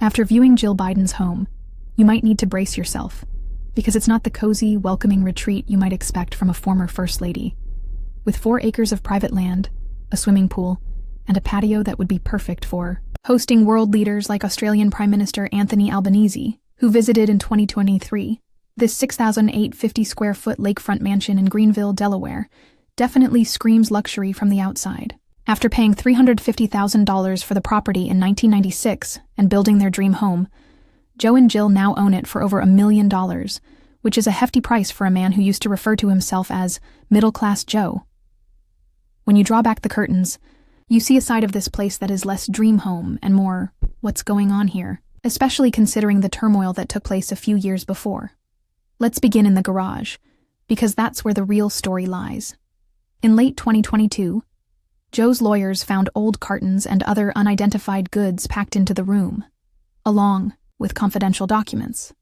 After viewing Jill Biden's home, you might need to brace yourself, because it's not the cozy, welcoming retreat you might expect from a former First Lady. With 4 acres of private land, a swimming pool, and a patio that would be perfect for hosting world leaders like Australian Prime Minister Anthony Albanese, who visited in 2023, this 6,850-square-foot lakefront mansion in Greenville, Delaware, definitely screams luxury from the outside. After paying $350,000 for the property in 1996 and building their dream home, Joe and Jill now own it for over $1 million, which is a hefty price for a man who used to refer to himself as middle-class Joe. When you draw back the curtains, you see a side of this place that is less dream home and more what's going on here, especially considering the turmoil that took place a few years before. Let's begin in the garage, because that's where the real story lies. In late 2022, Joe's lawyers found old cartons and other unidentified goods packed into the room, along with confidential documents.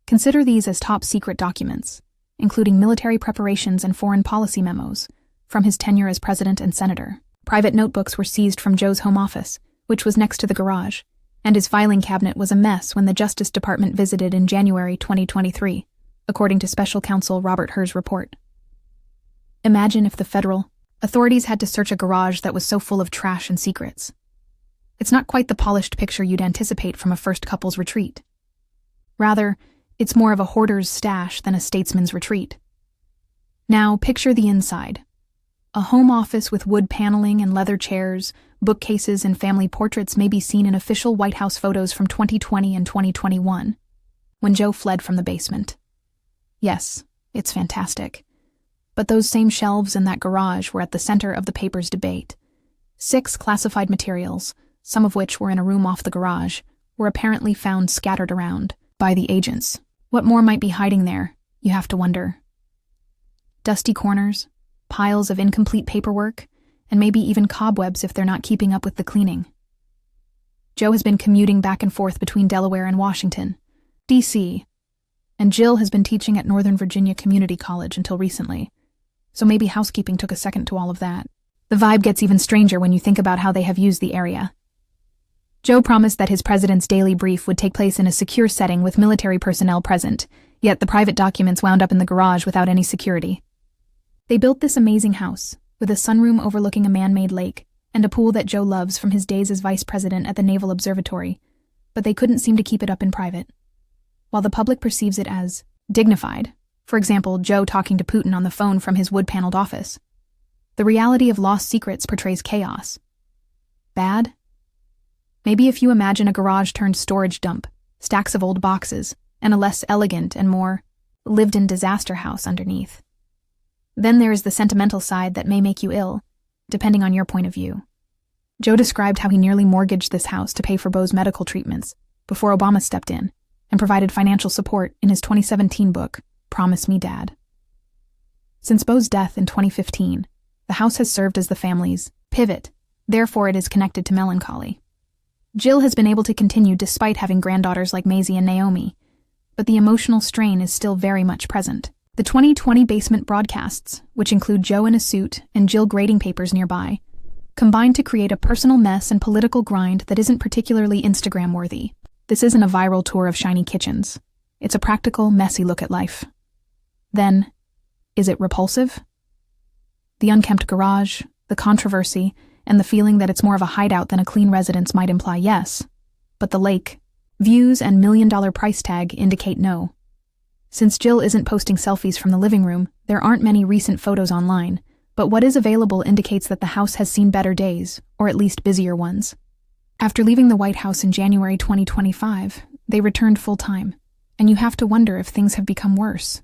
Consider these as top-secret documents, including military preparations and foreign policy memos from his tenure as president and senator. Private notebooks were seized from Joe's home office, which was next to the garage, and his filing cabinet was a mess when the Justice Department visited in January 2023, according to Special Counsel Robert Hur's report. Imagine if the federal authorities had to search a garage that was so full of trash and secrets. It's not quite the polished picture you'd anticipate from a first couple's retreat. Rather, it's more of a hoarder's stash than a statesman's retreat. Now, picture the inside. A home office with wood paneling and leather chairs, bookcases, and family portraits may be seen in official White House photos from 2020 and 2021, when Joe fled from the basement. Yes, it's fantastic. But those same shelves in that garage were at the center of the paper's debate. 6 classified materials, some of which were in a room off the garage, were apparently found scattered around by the agents. What more might be hiding there, you have to wonder. Dusty corners, piles of incomplete paperwork, and maybe even cobwebs if they're not keeping up with the cleaning. Joe has been commuting back and forth between Delaware and Washington, D.C., and Jill has been teaching at Northern Virginia Community College until recently, so maybe housekeeping took a second to all of that. The vibe gets even stranger when you think about how they have used the area. Joe promised that his president's daily brief would take place in a secure setting with military personnel present, yet the private documents wound up in the garage without any security. They built this amazing house, with a sunroom overlooking a man-made lake, and a pool that Joe loves from his days as vice president at the Naval Observatory, but they couldn't seem to keep it up in private. While the public perceives it as dignified, for example, Joe talking to Putin on the phone from his wood-paneled office, the reality of lost secrets portrays chaos. Bad? Maybe if you imagine a garage-turned storage dump, stacks of old boxes, and a less elegant and more lived-in disaster house underneath. Then there is the sentimental side that may make you ill, depending on your point of view. Joe described how he nearly mortgaged this house to pay for Beau's medical treatments before Obama stepped in and provided financial support in his 2017 book, Promise Me, Dad. Since Beau's death in 2015, the house has served as the family's pivot, therefore it is connected to melancholy. Jill has been able to continue despite having granddaughters like Maisie and Naomi, but the emotional strain is still very much present. The 2020 basement broadcasts, which include Joe in a suit and Jill grading papers nearby, combine to create a personal mess and political grind that isn't particularly Instagram-worthy. This isn't a viral tour of shiny kitchens. It's a practical, messy look at life. Then, is it repulsive? The unkempt garage, the controversy, and the feeling that it's more of a hideout than a clean residence might imply yes. But the lake, views, and $1 million price tag indicate no. Since Jill isn't posting selfies from the living room, there aren't many recent photos online, but what is available indicates that the house has seen better days, or at least busier ones. After leaving the White House in January 2025, they returned full-time, and you have to wonder if things have become worse.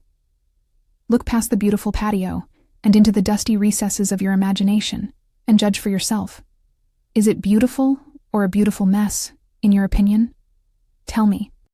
Look past the beautiful patio and into the dusty recesses of your imagination, and judge for yourself. Is it beautiful or a beautiful mess, in your opinion? Tell me.